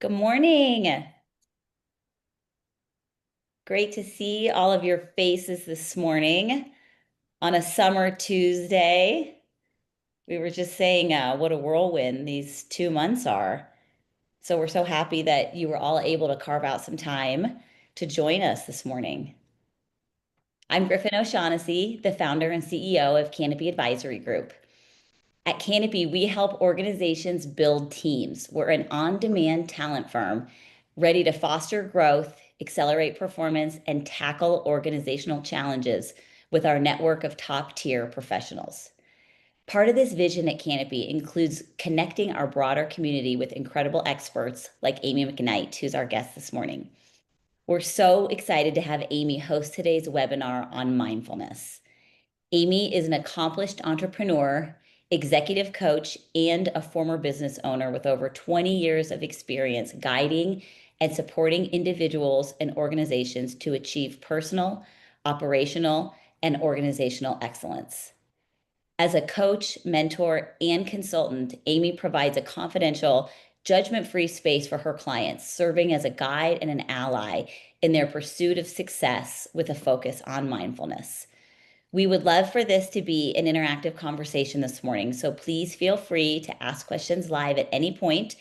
Good morning. Great to see all of your faces this morning on a summer Tuesday. We were just saying what a whirlwind these 2 months are. So we're so happy that you were all able to carve out some time to join us this morning. I'm Griffin O'Shaughnessy, the founder and CEO of Canopy Advisory Group. At Canopy, we help organizations build teams. We're an on-demand talent firm ready to foster growth, accelerate performance, and tackle organizational challenges with our network of top-tier professionals. Part of this vision at Canopy includes connecting our broader community with incredible experts like Amy McKnight, who's our guest this morning. We're so excited to have Amy host today's webinar on mindfulness. Amy is an accomplished entrepreneur, executive coach, and a former business owner with over 20 years of experience guiding and supporting individuals and organizations to achieve personal, operational, and organizational excellence. As a coach, mentor, and consultant, Amy provides a confidential, judgment-free space for her clients, serving as a guide and an ally in their pursuit of success with a focus on mindfulness. We would love for this to be an interactive conversation this morning, so please feel free to ask questions live at any point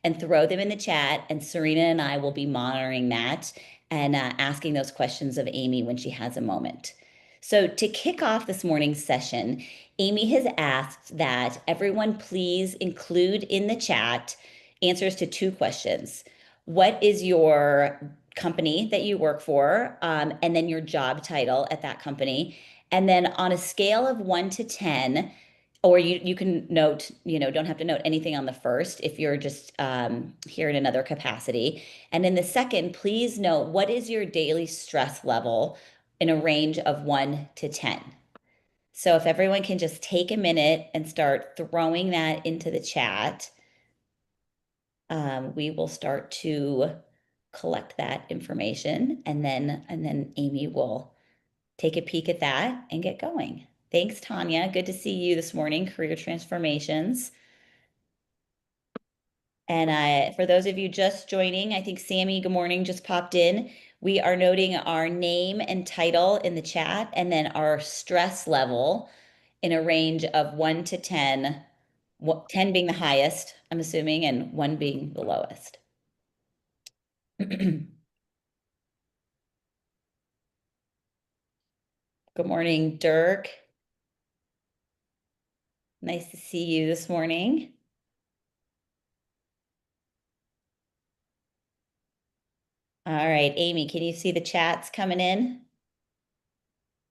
and throw them in the chat, and Serena and I will be monitoring that and asking those questions of Amy when she has a moment. So to kick off this morning's session, Amy has asked that everyone please include in the chat answers to two questions. What is your company that you work for, and then your job title at that company? And then on a scale of 1 to 10, or you can note, don't have to note anything on the first if you're just here in another capacity. And in the second, please note what is your daily stress level in a range of 1 to 10. So if everyone can just take a minute and start throwing that into the chat, we will start to collect that information, and then Amy will take a peek at that and get going. Thanks, Tanya. Good to see you this morning, Career Transformations. And for those of you just joining, I think Sammy, good morning, just popped in. We are noting our name and title in the chat, and then our stress level in a range of 1 to 10, 10 being the highest, I'm assuming, and 1 being the lowest. Good morning, Dirk. Nice to see you this morning. All right, Amy, can you see the chats coming in?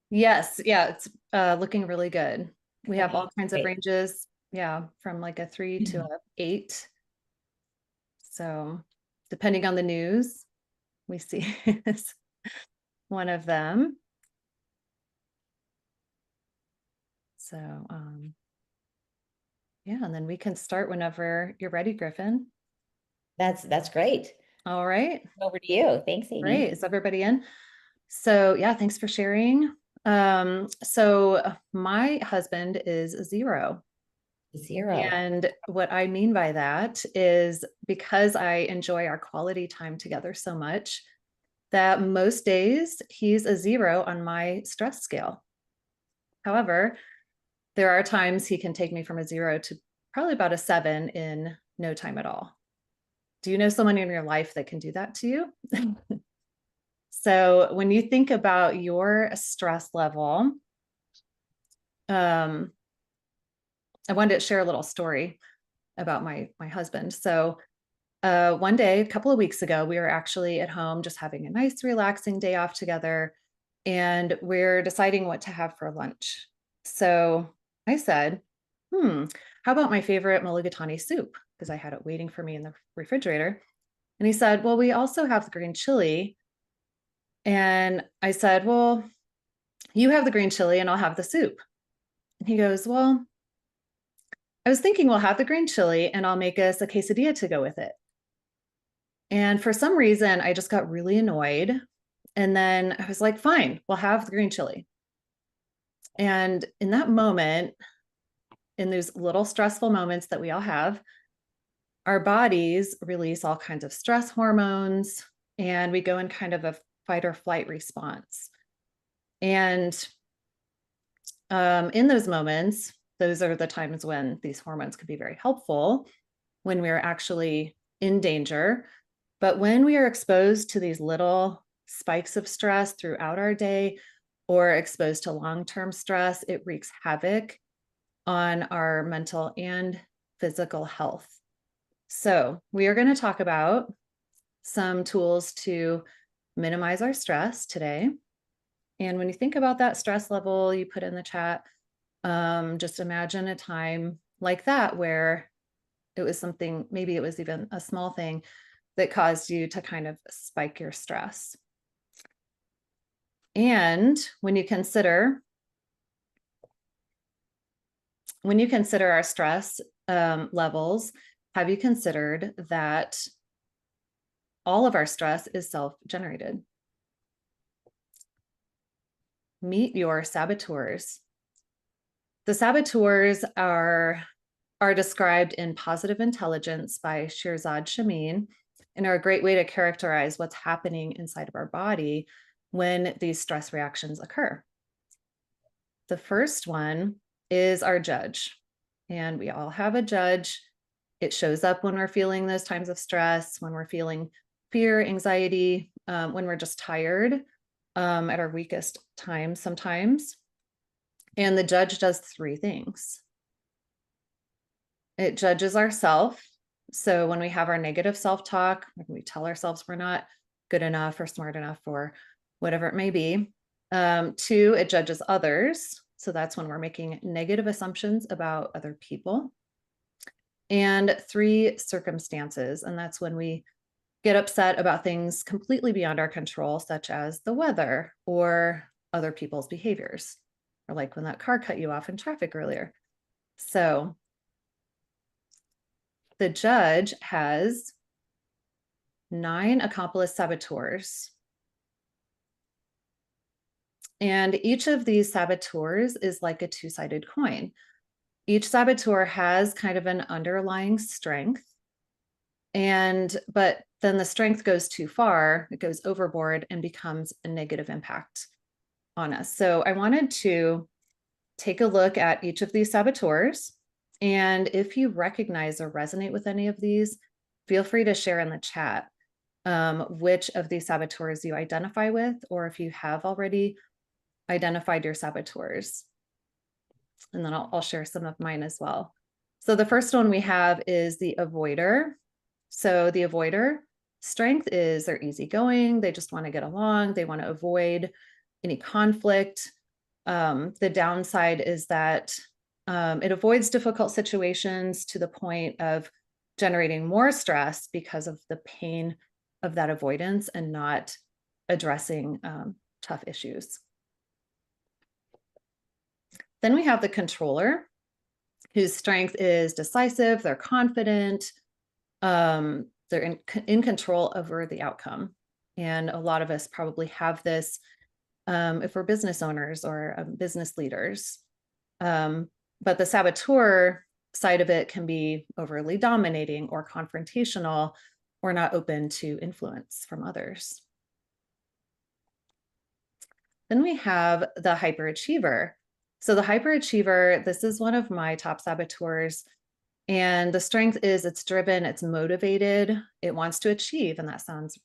Yes, yeah, it's looking really good. We have all kinds of ranges, yeah, from like a 3 to a 8. So depending on the news, we see is one of them. So yeah, and then we can start whenever you're ready, Griffin. That's great. All right. Over to you. Thanks, Amy. Great. Is everybody in? So yeah, thanks for sharing. So my husband is a 0. 0. And what I mean by that is because I enjoy our quality time together so much that most days he's a 0 on my stress scale. However, there are times he can take me from a 0 to probably about a 7 in no time at all. Do you know someone in your life that can do that to you? So when you think about your stress level, I wanted to share a little story about my husband. So one day, a couple of weeks ago, we were actually at home just having a nice, relaxing day off together, and we're deciding what to have for lunch. So I said, how about my favorite mulligatawny soup? Because I had it waiting for me in the refrigerator. And he said, well, we also have the green chili. And I said, well, you have the green chili and I'll have the soup. And he goes, well, I was thinking we'll have the green chili and I'll make us a quesadilla to go with it. And for some reason, I just got really annoyed. And then I was like, fine, we'll have the green chili. And in that moment, in those little stressful moments that we all have, our bodies release all kinds of stress hormones, and we go in kind of a fight or flight response. And in those moments, those are the times when these hormones can be very helpful when we're actually in danger. But when we are exposed to these little spikes of stress throughout our day or exposed to long-term stress, it wreaks havoc on our mental and physical health. So, we are going to talk about some tools to minimize our stress today. And when you think about that stress level you put in the chat, just imagine a time like that where it was something, maybe it was even a small thing that caused you to kind of spike your stress. And when you consider our stress levels, have you considered that all of our stress is self-generated? Meet your saboteurs. The saboteurs are described in Positive Intelligence by Shirzad Chamine and are a great way to characterize what's happening inside of our body when these stress reactions occur. The first one is our judge, and we all have a judge. It shows up when we're feeling those times of stress, when we're feeling fear, anxiety, when we're just tired at our weakest times sometimes. And the judge does three things. It judges ourself. So when we have our negative self-talk, when we tell ourselves we're not good enough or smart enough or whatever it may be. Two, it judges others. So that's when we're making negative assumptions about other people. And three, circumstances. And that's when we get upset about things completely beyond our control, such as the weather or other people's behaviors, or like when that car cut you off in traffic earlier. So the judge has 9 accomplice saboteurs. And each of these saboteurs is like a two-sided coin. Each saboteur has kind of an underlying strength. But then the strength goes too far, it goes overboard and becomes a negative impact on us. So I wanted to take a look at each of these saboteurs. And if you recognize or resonate with any of these, feel free to share in the chat which of these saboteurs you identify with, or if you have already identified your saboteurs. And then I'll share some of mine as well. So the first one we have is the avoider. So the avoider strength is they're easygoing. They just want to get along. They want to avoid any conflict. The downside is that it avoids difficult situations to the point of generating more stress because of the pain of that avoidance and not addressing tough issues. Then we have the controller, whose strength is decisive, they're confident, they're in control over the outcome. And a lot of us probably have this if we're business owners or business leaders. But the saboteur side of it can be overly dominating or confrontational or not open to influence from others. Then we have the hyperachiever. So the hyperachiever, this is one of my top saboteurs. And the strength is it's driven, it's motivated, it wants to achieve, and that sounds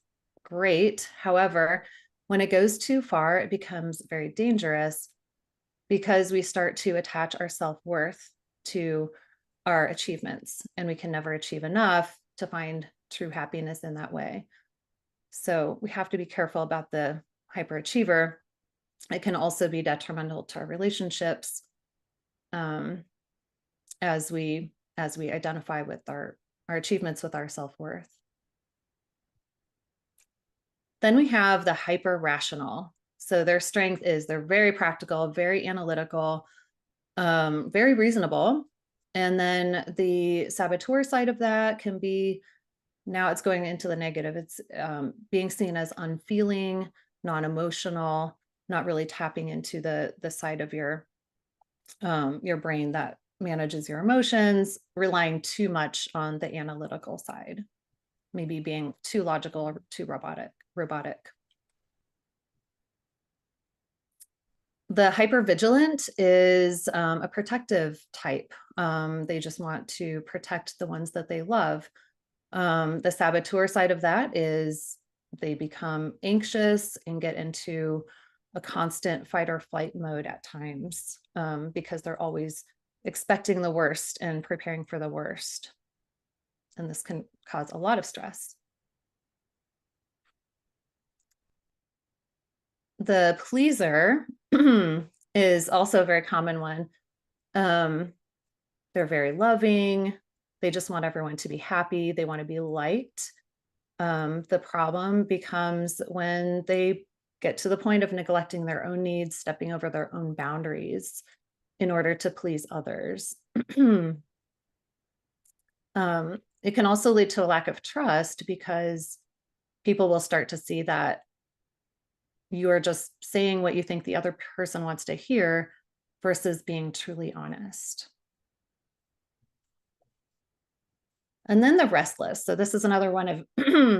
great. However, when it goes too far, it becomes very dangerous because we start to attach our self-worth to our achievements, and we can never achieve enough to find true happiness in that way. So we have to be careful about the hyperachiever. It can also be detrimental to our relationships as we identify with our achievements with our self-worth. Then we have the hyper rational. So their strength is they're very practical, very analytical, very reasonable. And then the saboteur side of that can be, now it's going into the negative. It's being seen as unfeeling, non-emotional, not really tapping into the side of your brain that manages your emotions, relying too much on the analytical side, maybe being too logical or too robotic. The hypervigilant is a protective type. They just want to protect the ones that they love. The saboteur side of that is they become anxious and get into a constant fight or flight mode at times, because they're always expecting the worst and preparing for the worst. And this can cause a lot of stress. The pleaser is also a very common one. They're very loving. They just want everyone to be happy. They want to be liked. The problem becomes when they get to the point of neglecting their own needs, stepping over their own boundaries in order to please others. It can also lead to a lack of trust because people will start to see that you are just saying what you think the other person wants to hear versus being truly honest. And then the restless. So this is another one of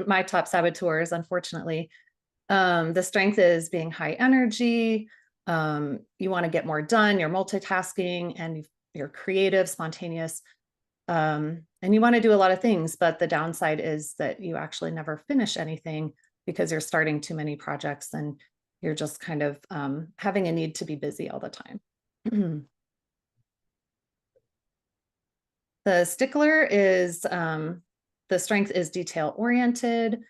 my top saboteurs, unfortunately. The strength is being high energy. You want to get more done. You're multitasking and you're creative, spontaneous. And you want to do a lot of things, but the downside is that you actually never finish anything because you're starting too many projects and you're just kind of having a need to be busy all the time. The stickler is, the strength is detail oriented.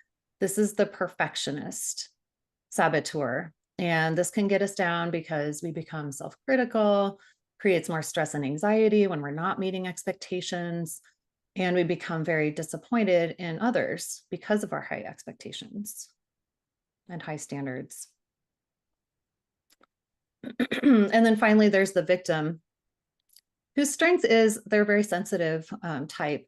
This is the perfectionist saboteur. And this can get us down because we become self-critical, creates more stress and anxiety when we're not meeting expectations, and we become very disappointed in others because of our high expectations and high standards. And then finally, there's the victim, whose strength is they're very sensitive type,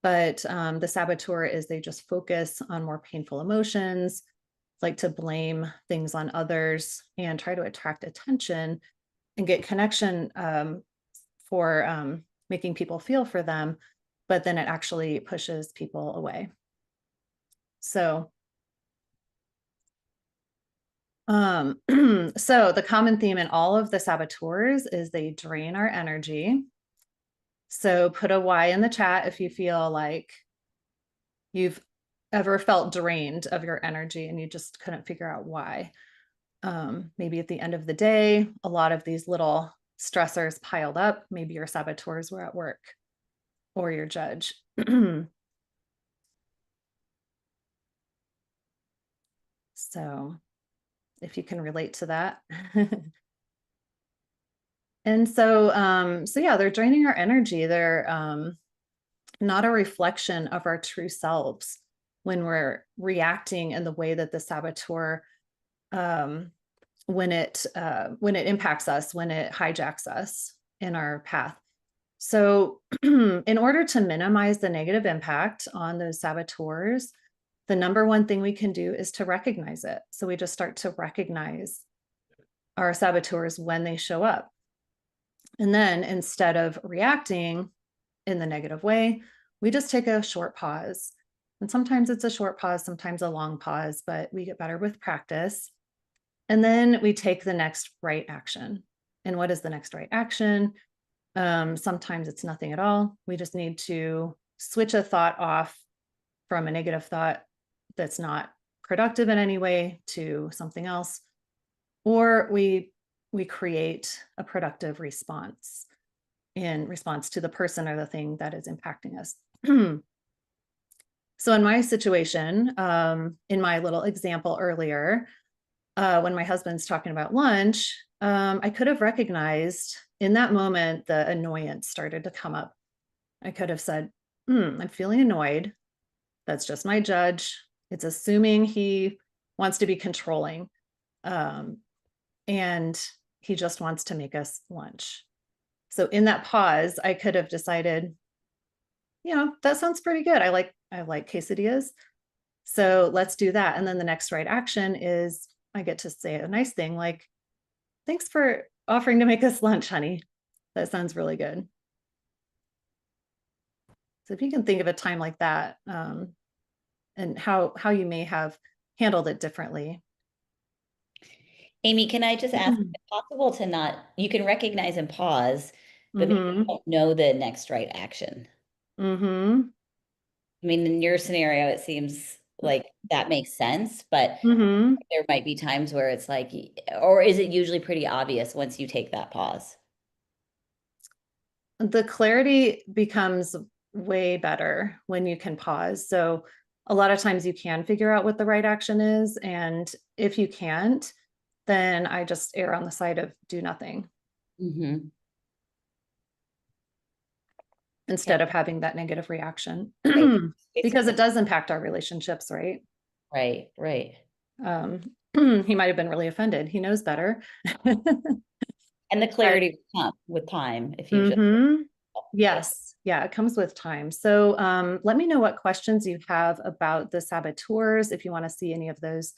but the saboteur is they just focus on more painful emotions, like to blame things on others and try to attract attention and get connection for making people feel for them, but then it actually pushes people away. So, so the common theme in all of the saboteurs is they drain our energy. So put a Y in the chat if you feel like you've ever felt drained of your energy and you just couldn't figure out why. Maybe at the end of the day, a lot of these little stressors piled up. Maybe your saboteurs were at work or your judge. So if you can relate to that. And so, so yeah, they're draining our energy. They're not a reflection of our true selves when we're reacting in the way that the saboteur, when it impacts us, when it hijacks us in our path. So in order to minimize the negative impact on those saboteurs, the number one thing we can do is to recognize it. So we just start to recognize our saboteurs when they show up. And then instead of reacting in the negative way, we just take a short pause. And sometimes it's a short pause, sometimes a long pause, but we get better with practice. And then we take the next right action. And what is the next right action? Sometimes it's nothing at all. We just need to switch a thought off from a negative thought that's not productive in any way to something else. Or we create a productive response in response to the person or the thing that is impacting us. So in my situation, in my little example earlier, when my husband's talking about lunch, I could have recognized in that moment the annoyance started to come up. I could have said, I'm feeling annoyed. That's just my judge. It's assuming he wants to be controlling. And he just wants to make us lunch. So in that pause, I could have decided, that sounds pretty good. I like quesadillas. So let's do that. And then the next right action is I get to say a nice thing like, thanks for offering to make us lunch, honey. That sounds really good. So if you can think of a time like that, and how you may have handled it differently. Amy, can I just ask, is it possible to not, you can recognize and pause, but maybe you Mm-hmm. don't know the next right action. Mm-hmm. I mean, in your scenario, it seems like that makes sense, but Mm-hmm. there might be times where it's like, or is it usually pretty obvious once you take that pause? The clarity becomes way better when you can pause. So a lot of times you can figure out what the right action is. And if you can't, then I just err on the side of do nothing Hmm. instead of having that negative reaction Right. because Basically, it does impact our relationships, right? right, right. Um, he might have been really offended. He knows better. And the But clarity will come with time if you just, mm-hmm. right. Yes, yeah, it comes with time. So let me know what questions you have about the saboteurs, if you want to see any of those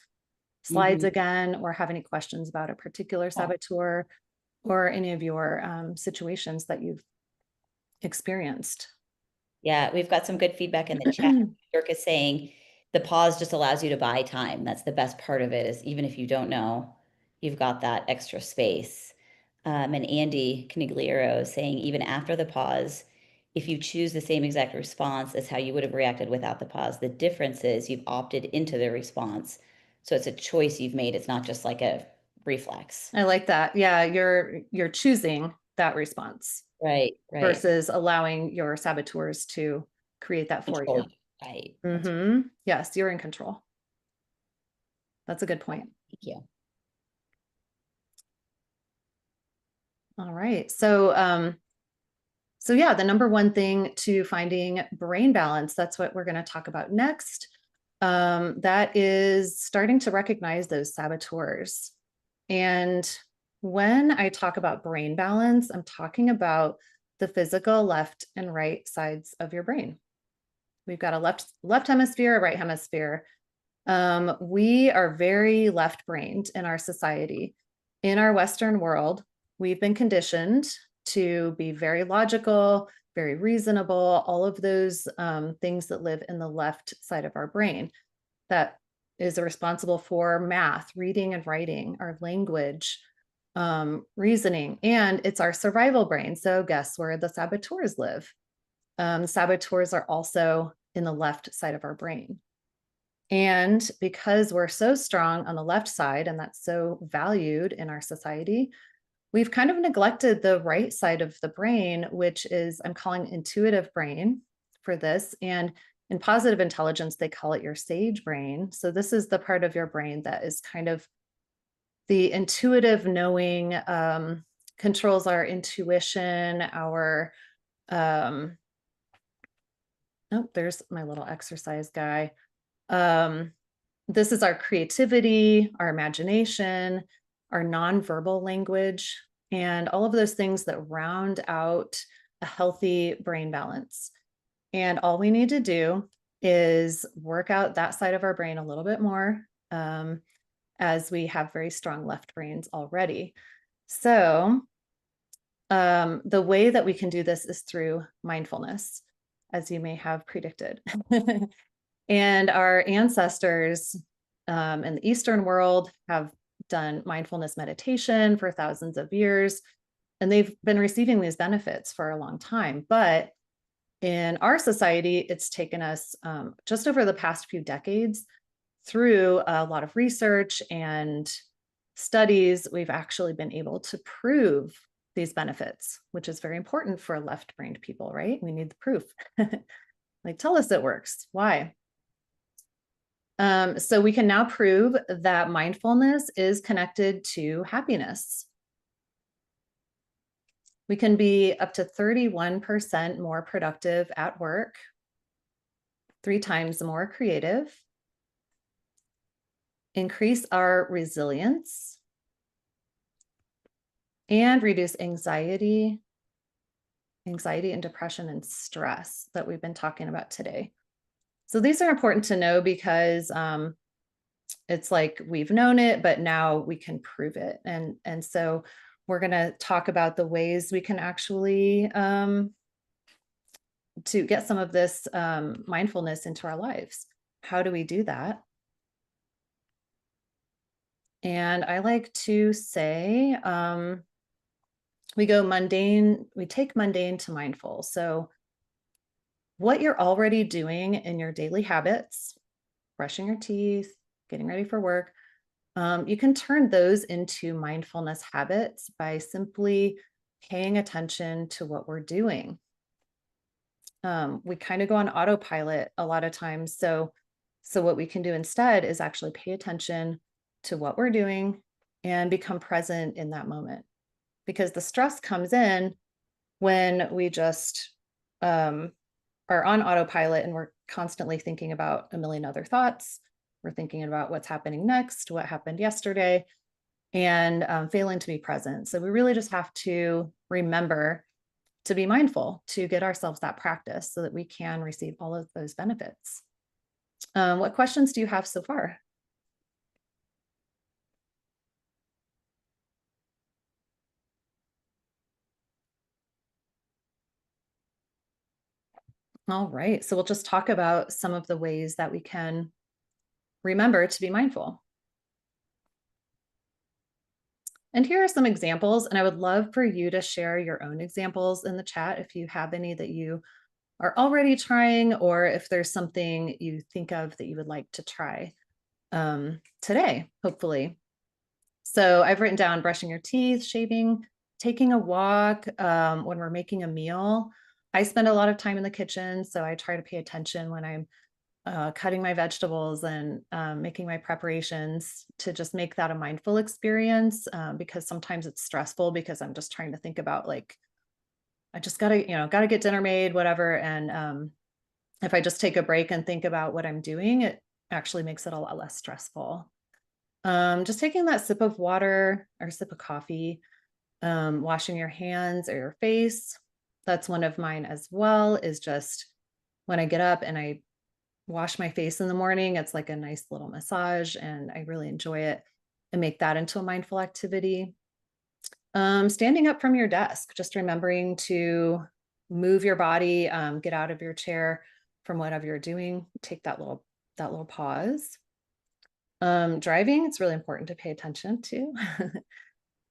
slides Mhm. again, or have any questions about a particular saboteur or any of your situations that you've experienced. Yeah, we've got some good feedback in the chat. Dirk is saying the pause just allows you to buy time. That's the best part of it, is even if you don't know, you've got that extra space. And Andy Canigliero is saying even after the pause, if you choose the same exact response as how you would have reacted without the pause, the difference is you've opted into the response. So it's a choice you've made. It's not just like a reflex. I like that. Yeah, you're choosing that response Right, right. versus allowing your saboteurs to create that for Control you. you. Right. That's Yes, you're in control. That's a good point. thank you. All right. So yeah, the number one thing to finding brain balance, that's what we're going to talk about next. That is starting to recognize those saboteurs. And when I talk about brain balance, I'm talking about the physical left and right sides of your brain. We've got a left hemisphere, a right hemisphere. We are very left-brained in our society. In our Western world, we've been conditioned to be very logical, very reasonable, all of those things that live in the left side of our brain that is responsible for math, reading and writing, our language, reasoning, and it's our survival brain. So guess where the saboteurs live? Saboteurs are also in the left side of our brain. And because we're so strong on the left side, and that's so valued in our society, we've kind of neglected the right side of the brain, which is, I'm calling intuitive brain for this. And in positive intelligence, they call it your sage brain. So this is the part of your brain that is kind of the intuitive knowing, controls our intuition, our, um, oh, there's my little exercise guy. Um, this is our creativity, our imagination, our nonverbal language, and all of those things that round out a healthy brain balance. And all we need to do is work out that side of our brain a little bit more, as we have very strong left brains already. So, the way that we can do this is through mindfulness, as you may have predicted. And our ancestors in the Eastern world have done mindfulness meditation for thousands of years, and they've been receiving these benefits for a long time. But in our society, it's taken us just over the past few decades through a lot of research and studies, we've actually been able to prove these benefits, which is very important for left-brained people, right? We need the proof. Like, tell us it works. Why? So we can now prove that mindfulness is connected to happiness. We can be up to 31% more productive at work, 3 times more creative, increase our resilience, and reduce anxiety and depression and stress that we've been talking about today. So these are important to know because it's like we've known it, but now we can prove it. And so we're going to talk about the ways we can actually to get some of this mindfulness into our lives. How do we do that? And I like to say, we take mundane to mindful. So, what you're already doing in your daily habits, brushing your teeth, getting ready for work, you can turn those into mindfulness habits by simply paying attention to what we're doing. We kind of go on autopilot a lot of times. So what we can do instead is actually pay attention to what we're doing and become present in that moment. Because the stress comes in when we just are on autopilot and we're constantly thinking about a million other thoughts. We're thinking about what's happening next, what happened yesterday, and failing to be present. So we really just have to remember to be mindful, to get ourselves that practice so that we can receive all of those benefits. What questions do you have so far? All right. So we'll just talk about some of the ways that we can remember to be mindful. And here are some examples, and I would love for you to share your own examples in the chat if you have any that you are already trying, or if there's something you think of that you would like to try today, hopefully. So I've written down brushing your teeth, shaving, taking a walk, when we're making a meal. I spend a lot of time in the kitchen, so I try to pay attention when I'm cutting my vegetables and making my preparations to just make that a mindful experience, because sometimes it's stressful because I'm just trying to think about like, I just gotta get dinner made, whatever. And if I just take a break and think about what I'm doing, it actually makes it a lot less stressful. Just taking that sip of water or sip of coffee, washing your hands or your face. That's one of mine as well, is just when I get up and I wash my face in the morning, it's like a nice little massage and I really enjoy it and make that into a mindful activity. Standing up from your desk, just remembering to move your body, get out of your chair from whatever you're doing, take that little pause. Driving, it's really important to pay attention to.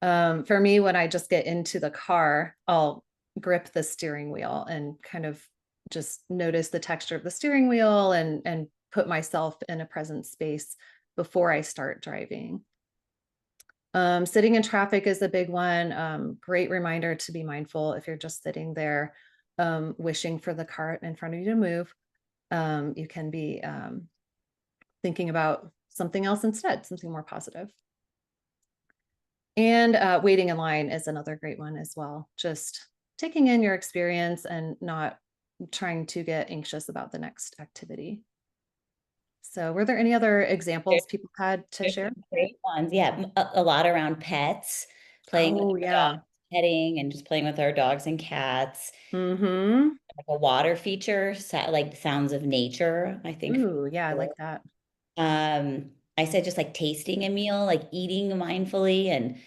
For me, when I just get into the car, I'll grip the steering wheel and kind of just notice the texture of the steering wheel and put myself in a present space before I start driving. Sitting in traffic is a big one. Great reminder to be mindful if you're just sitting there, wishing for the car in front of you to move. You can be thinking about something else instead, something more positive. And waiting in line is another great one as well. Just taking in your experience and not trying to get anxious about the next activity. So, were there any other examples people had to There's share? some great ones. Yeah, a lot around pets, playing with Oh, our yeah. dogs, petting, and just playing with our dogs and cats. Mm-hmm. Like a water feature, like the sounds of nature, I think. Ooh, yeah, I like that. I said just like tasting a meal, like eating mindfully, and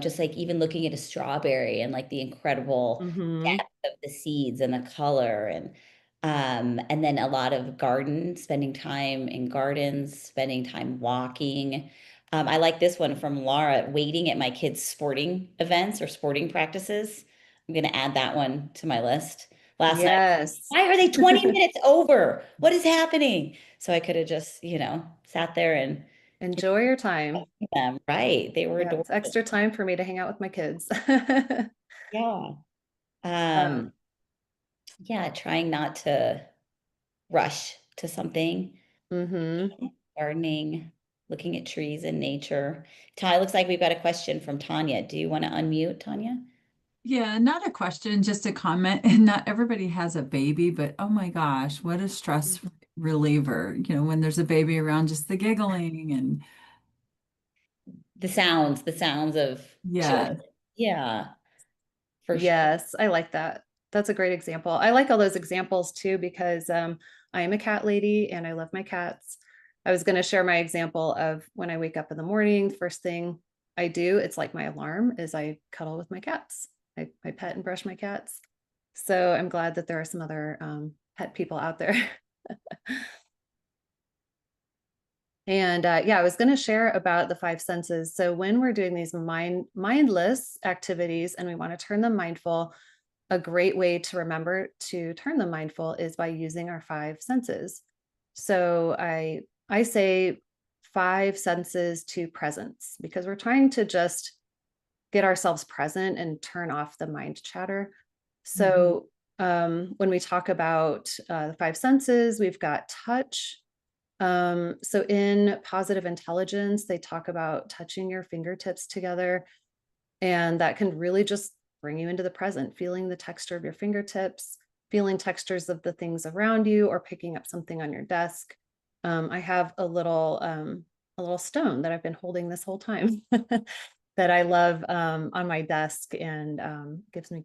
just like even looking at a strawberry and like the incredible Mm-hmm. depth of the seeds and the color, and then a lot of spending time in gardens, spending time walking. I like this one from Laura, waiting at my kids' sporting events or sporting practices. I'm gonna add that one to my list. Last night, Yes. why are they 20 minutes over? What is happening? So I could have just, sat there and Enjoy your time. them, right? They were Yeah, it's adorable. extra time for me to hang out with my kids. Yeah. um, Um, yeah, trying not to rush to something, mm-hmm. gardening, looking at trees and nature. Ty, looks like we've got a question from Tanya. Do you want to unmute, Tanya? Yeah, not a question, just a comment. And not everybody has a baby, but oh my gosh, what a stress reliever. When there's a baby around, just the giggling and The sounds of children. yes. Yeah, for sure. Yes, I like that. That's a great example. I like all those examples too because I am a cat lady and I love my cats. I was going to share my example of when I wake up in the morning, first thing I do, it's like my alarm is I cuddle with my cats. I pet and brush my cats. So I'm glad that there are some other pet people out there. And yeah, I was going to share about the five senses. So when we're doing these mindless activities and we want to turn them mindful, a great way to remember to turn them mindful is by using our five senses. So I say five senses to presence, because we're trying to just get ourselves present and turn off the mind chatter. So when we talk about the five senses, we've got touch. So in positive intelligence, they talk about touching your fingertips together, and that can really just bring you into the present, feeling the texture of your fingertips, feeling textures of the things around you, or picking up something on your desk. I have a little stone that I've been holding this whole time that I love on my desk, and gives me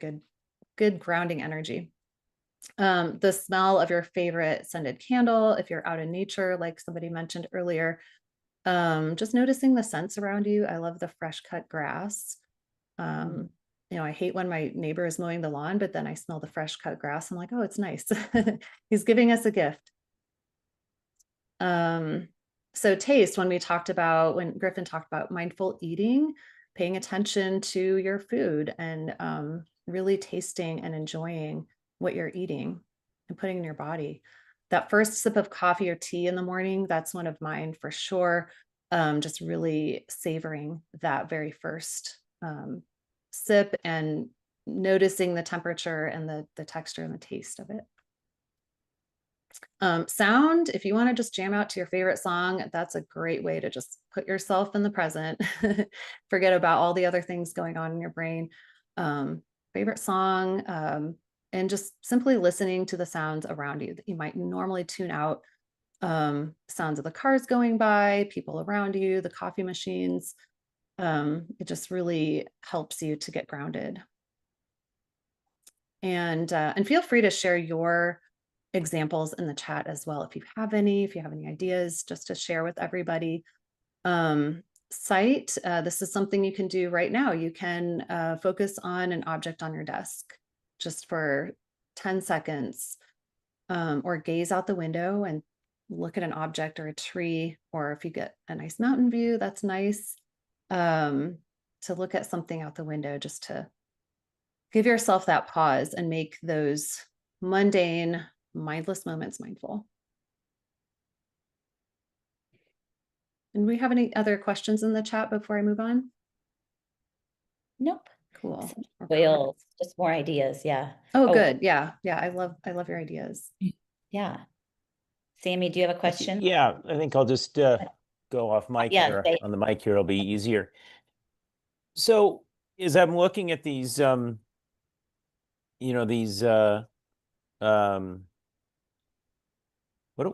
good grounding energy. The smell of your favorite scented candle, if you're out in nature, like somebody mentioned earlier, just noticing the scents around you. I love the fresh cut grass. I hate when my neighbor is mowing the lawn, but then I smell the fresh cut grass. I'm like, oh, it's nice. He's giving us a gift. So taste, when Griffin talked about mindful eating, paying attention to your food and really tasting and enjoying what you're eating and putting in your body. That first sip of coffee or tea in the morning, that's one of mine for sure. Just really savoring that very first sip and noticing the temperature and the texture and the taste of it. Sound, if you want to just jam out to your favorite song, that's a great way to just put yourself in the present, forget about all the other things going on in your brain. Favorite song, and just simply listening to the sounds around you that you might normally tune out. Sounds of the cars going by, people around you, the coffee machines. It just really helps you to get grounded. And feel free to share your examples in the chat as well, if you have any ideas, just to share with everybody. Sight, this is something you can do right now. You can focus on an object on your desk just for 10 seconds, or gaze out the window and look at an object or a tree, or if you get a nice mountain view, that's nice. To look at something out the window, just to give yourself that pause and make those mundane, mindless moments mindful. And we have any other questions in the chat before I move on? Nope. Cool. Whales, just more ideas. Yeah. Oh, good. Yeah. I love your ideas. Yeah. Sammy, do you have a question? Yeah, I think I'll just go off mic here. say- On the mic here, it'll be easier. So as I'm looking at these, what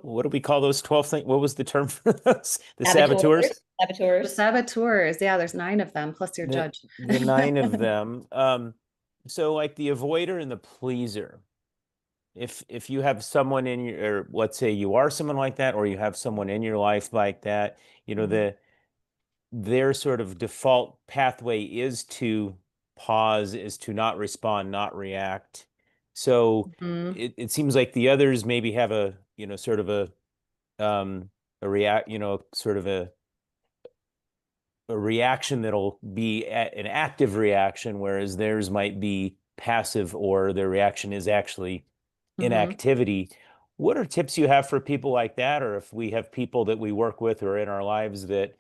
do we call those 12 things? What was the term for those? The saboteurs? The saboteurs. Yeah, there's 9 of them, plus your judge. The 9 of them. So like the avoider and the pleaser. If you have someone in your, or let's say you are someone like that, or you have someone in your life like that, their sort of default pathway is to pause, is to not respond, not react. So it seems like the others maybe have a, sort of a reaction that'll be an active reaction, whereas theirs might be passive, or their reaction is actually inactivity. What are tips you have for people like that? Or if we have people that we work with or in our lives that,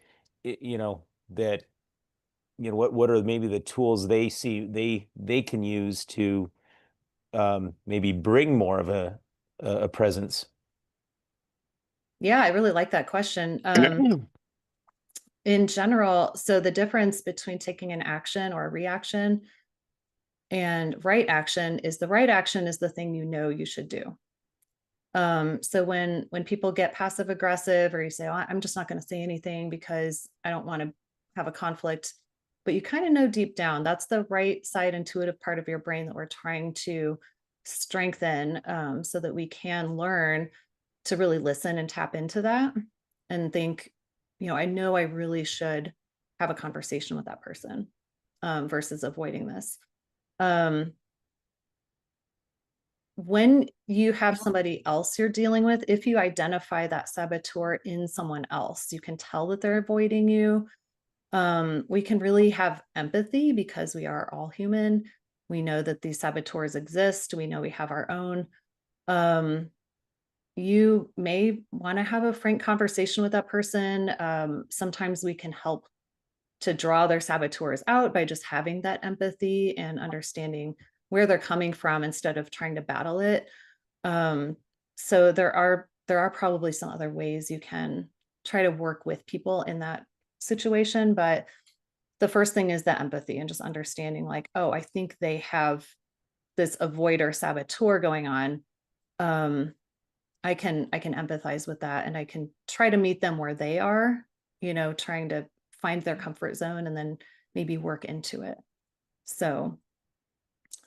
what are maybe the tools they see they can use to maybe bring more of a presence? Yeah, I really like that question. In general, so the difference between taking an action or a reaction and right action is, the right action is the thing you should do. So when people get passive aggressive, or you say, oh, I'm just not going to say anything because I don't want to have a conflict, but you kind of know deep down that's the right side intuitive part of your brain that we're trying to strengthen, so that we can learn to really listen and tap into that and think, I know I really should have a conversation with that person, versus avoiding this. when you have somebody else you're dealing with, if you identify that saboteur in someone else, you can tell that they're avoiding you. We can really have empathy because we are all human. We know that these saboteurs exist. We know we have our own. You may want to have a frank conversation with that person. Sometimes we can help to draw their saboteurs out by just having that empathy and understanding where they're coming from instead of trying to battle it. So there are probably some other ways you can try to work with people in that situation, but the first thing is the empathy and just understanding like, oh, I think they have this avoider saboteur going on. I can empathize with that, and I can try to meet them where they are, trying to find their comfort zone and then maybe work into it. So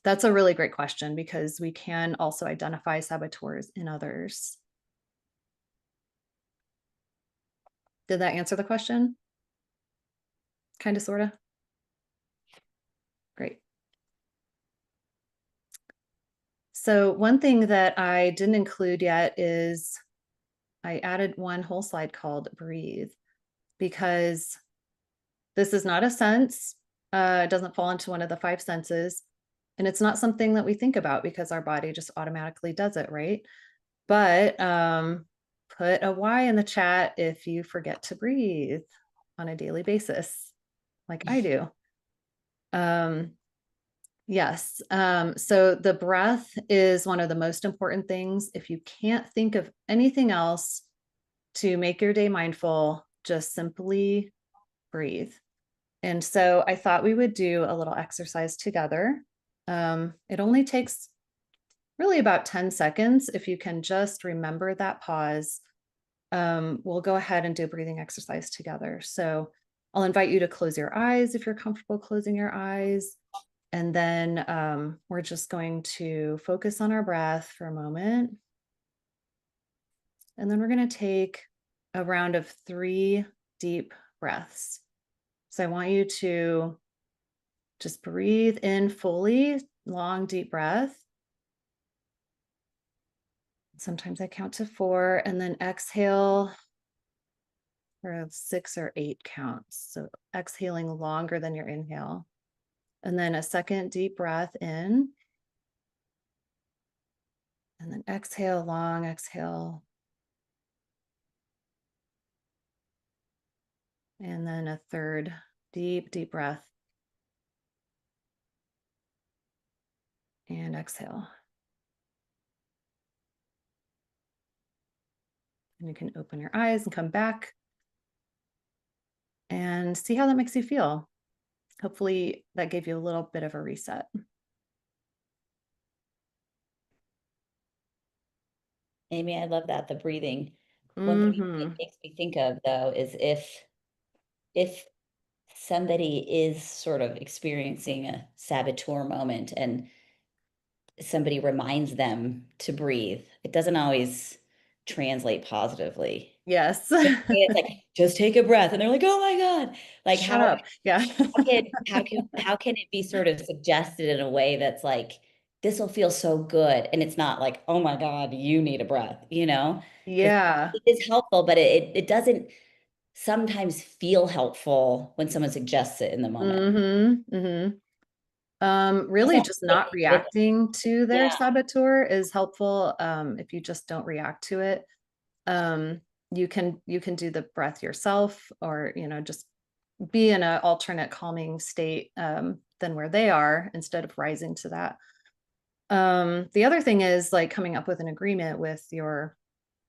that's a really great question because we can also identify saboteurs in others. Did that answer the question? Kind of, sort of. Great. So one thing that I didn't include yet is I added one whole slide called breathe, because this is not a sense. It doesn't fall into one of the 5 senses. And it's not something that we think about because our body just automatically does it, right? But put a Y in the chat if you forget to breathe on a daily basis, like I do. Yes. So the breath is one of the most important things. If you can't think of anything else to make your day mindful, just simply breathe. And so I thought we would do a little exercise together. It only takes really about 10 seconds. If you can just remember that pause, we'll go ahead and do a breathing exercise together. So I'll invite you to close your eyes if you're comfortable closing your eyes. And then we're just going to focus on our breath for a moment. And then we're going to take a round of 3 deep breaths. So I want you to just breathe in fully, long, deep breath. Sometimes I count to 4 and then exhale for 6 or 8 counts. So exhaling longer than your inhale. And then a second deep breath in. And then exhale, long exhale. And then a third deep, deep breath. And exhale. And you can open your eyes and come back and see how that makes you feel. Hopefully that gave you a little bit of a reset. Amy, I love that, the breathing. One thing it makes me think of though is if somebody is sort of experiencing a saboteur moment and somebody reminds them to breathe, it doesn't always translate positively. Yes. It's like, just take a breath. And they're like, oh my God. Like, Shut up. Yeah. how can it be sort of suggested in a way that's like, this will feel so good. And it's not like, oh my God, you need a breath, Yeah. It is helpful, but it doesn't sometimes feel helpful when someone suggests it in the moment. Really just not reacting to their Yeah. saboteur is helpful. If you just don't react to it, you can do the breath yourself, or just be in an alternate calming state than where they are instead of rising to that. The other thing is like coming up with an agreement with your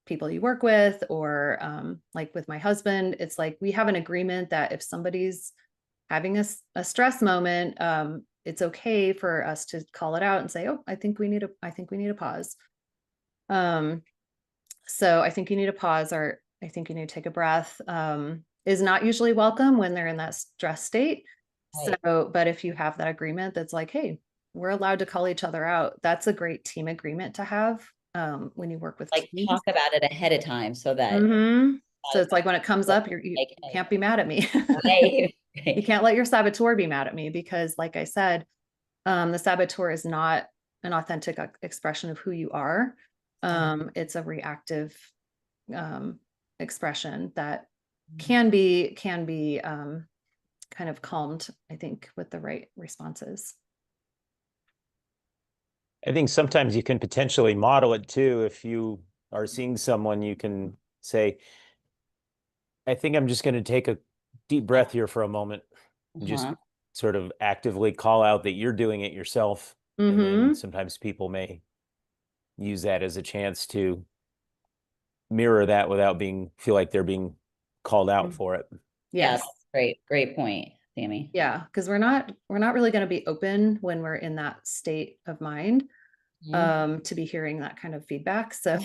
people you work with, or like with my husband, it's like we have an agreement that if somebody's having a stress moment, it's okay for us to call it out and say, oh, I think we need a pause. So I think you need a pause, or I think you need to take a breath, is not usually welcome when they're in that stress state. Right. So, but if you have that agreement that's like, hey, we're allowed to call each other out, that's a great team agreement to have when you work with Like teams. talk about it ahead of time so that So it's like when it comes up, you like, can't be mad at me. hey. You can't let your saboteur be mad at me because, like I said, the saboteur is not an authentic expression of who you are. It's a reactive expression that can be kind of calmed, I think, with the right responses. I think sometimes you can potentially model it too. If you are seeing someone, you can say, I think I'm just going to take a deep breath here for a moment. Just sort of actively call out that you're doing it yourself. And then sometimes people may use that as a chance to mirror that without feel like they're being called out for it. Yes. Great point, Sammy. Yeah, because we're not really going to be open when we're in that state of mind to be hearing that kind of feedback. So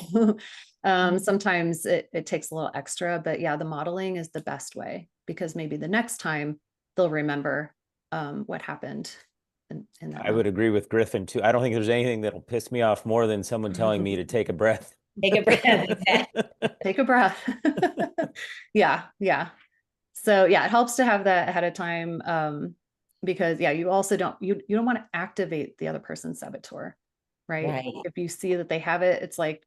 sometimes it takes a little extra, but yeah, the modeling is the best way, because maybe the next time they'll remember what happened in that I would agree with Griffin too. I don't think there's anything that'll piss me off more than someone telling me to take a breath. Take a breath. Take a breath. Yeah. So yeah, it helps to have that ahead of time, because yeah, you also don't want to activate the other person's saboteur, right? If you see that they have it, it's like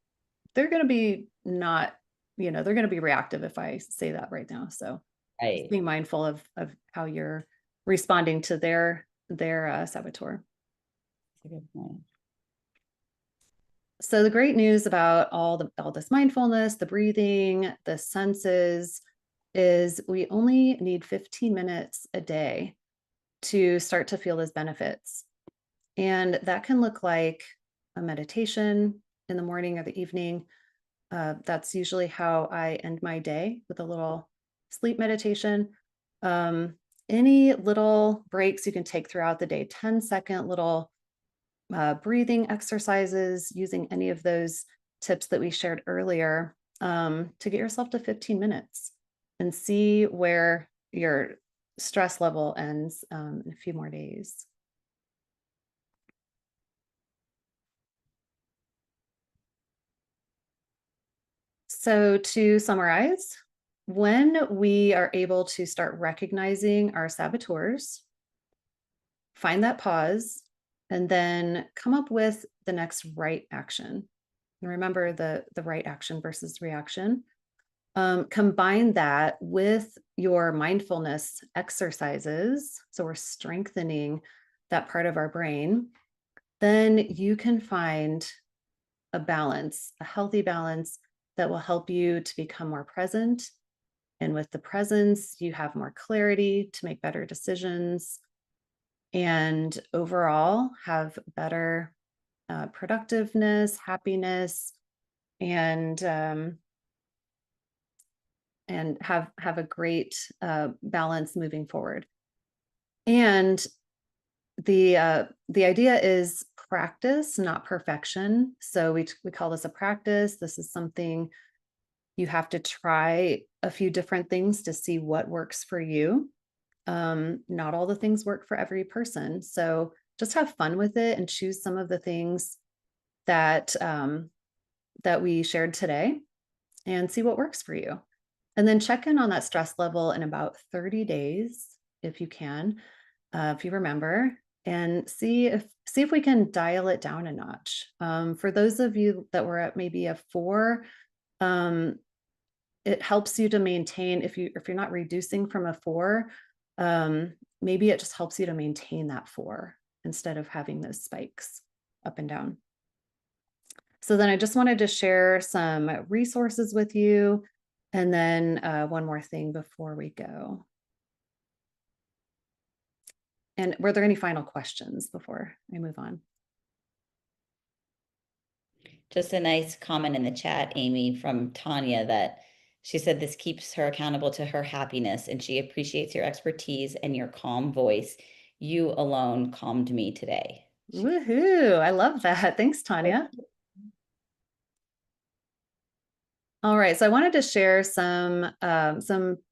they're going to be they're going to be reactive if I say that right now. So just be mindful of how you're responding to their saboteur. That's a good point. So the great news about all this mindfulness, the breathing, the senses, is we only need 15 minutes a day to start to feel those benefits. And that can look like a meditation in the morning or the evening. That's usually how I end my day, with a little sleep meditation. Any little breaks you can take throughout the day, 10-second little breathing exercises, using any of those tips that we shared earlier, to get yourself to 15 minutes and see where your stress level ends in a few more days. So to summarize, when we are able to start recognizing our saboteurs, find that pause, and then come up with the next right action. And remember the right action versus reaction. Combine that with your mindfulness exercises, so we're strengthening that part of our brain, then you can find a balance, a healthy balance that will help you to become more present. And with the presence, you have more clarity to make better decisions, and overall have better productiveness, happiness, and have a great balance moving forward. And the idea is practice, not perfection. So we call this a practice. This is something you have to try a few different things to see what works for you. Not all the things work for every person. So just have fun with it and choose some of the things that we shared today and see what works for you. And then check in on that stress level in about 30 days, if you can, if you remember, and see if we can dial it down a notch. For those of you that were at maybe a 4, it helps you to maintain, if you're not reducing from a 4, maybe it just helps you to maintain that 4 instead of having those spikes up and down. So then I just wanted to share some resources with you. And then one more thing before we go. And were there any final questions before I move on? Just a nice comment in the chat, Amy, from Tanya, that she said this keeps her accountable to her happiness, and she appreciates your expertise and your calm voice. You alone calmed me today. Woohoo! I love that. Thanks, Tanya. All right, so I wanted to share some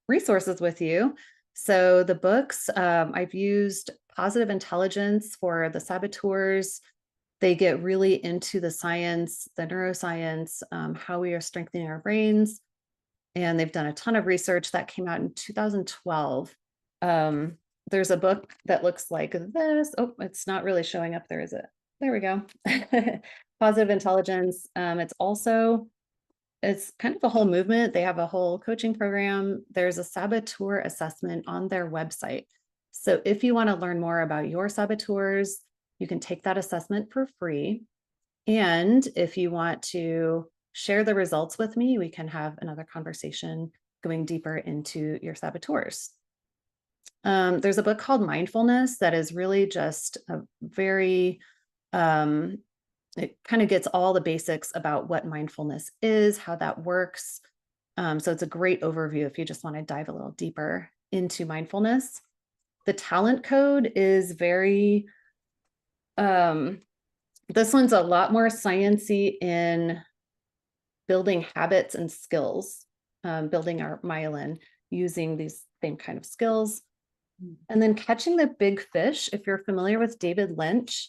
resources with you. So the books, I've used Positive Intelligence for the saboteurs. They get really into the science, the neuroscience, how we are strengthening our brains. And they've done a ton of research that came out in 2012. There's a book that looks like this. Oh, it's not really showing up there, is it? There we go. Positive intelligence. It's kind of a whole movement. They have a whole coaching program. There's a saboteur assessment on their website. So if you want to learn more about your saboteurs, you can take that assessment for free. And if you want to share the results with me, we can have another conversation going deeper into your saboteurs. There's a book called Mindfulness that is really just a very, it kind of gets all the basics about what mindfulness is, how that works. So it's a great overview if you just want to dive a little deeper into mindfulness. The talent code is very, this one's a lot more sciencey in building habits and skills, building our myelin using these same kind of skills. And then catching the big fish, if you're familiar with David Lynch,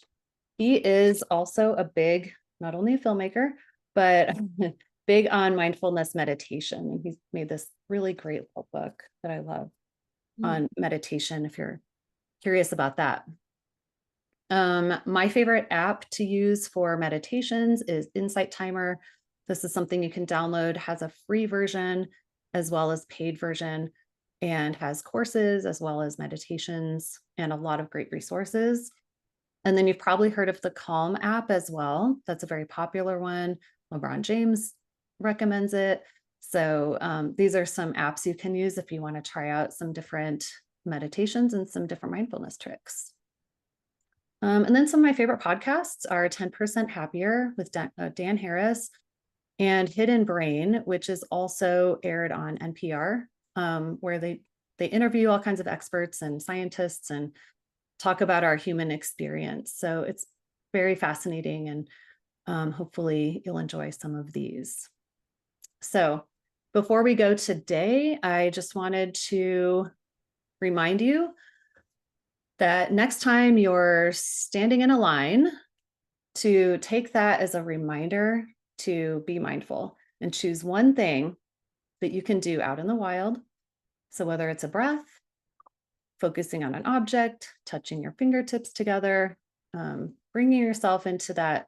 he is also a big, not only a filmmaker, but big on mindfulness meditation. And he's made this really great little book that I love on meditation, if you're curious about that. My favorite app to use for meditations is Insight Timer. This is something you can download, has a free version as well as paid version, and has courses as well as meditations and a lot of great resources. And then you've probably heard of the Calm app as well. That's a very popular one. LeBron James recommends it. So these are some apps you can use if you want to try out some different meditations and some different mindfulness tricks. And then some of my favorite podcasts are 10% Happier with Dan Harris and Hidden Brain, which is also aired on NPR, where they interview all kinds of experts and scientists and talk about our human experience. So it's very fascinating, and hopefully you'll enjoy some of these. So before we go today, I just wanted to remind you that next time you're standing in a line, to take that as a reminder to be mindful and choose one thing that you can do out in the wild. So whether it's a breath, focusing on an object, touching your fingertips together, bringing yourself into that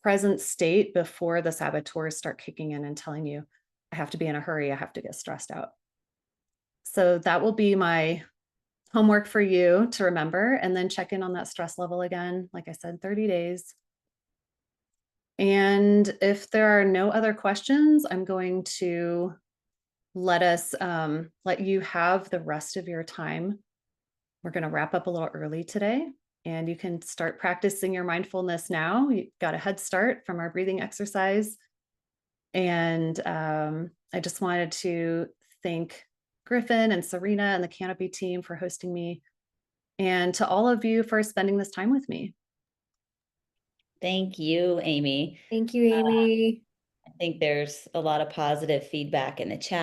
present state before the saboteurs start kicking in and telling you, I have to be in a hurry, I have to get stressed out. So that will be my homework for you to remember, and then check in on that stress level again. Like I said, 30 days. And if there are no other questions, I'm going to let you have the rest of your time. We're going to wrap up a little early today, and you can start practicing your mindfulness now. You got a head start from our breathing exercise. And I just wanted to thank Griffin and Serena and the Canopy team for hosting me, and to all of you for spending this time with me. Thank you, Amy. Thank you, Amy. I think there's a lot of positive feedback in the chat.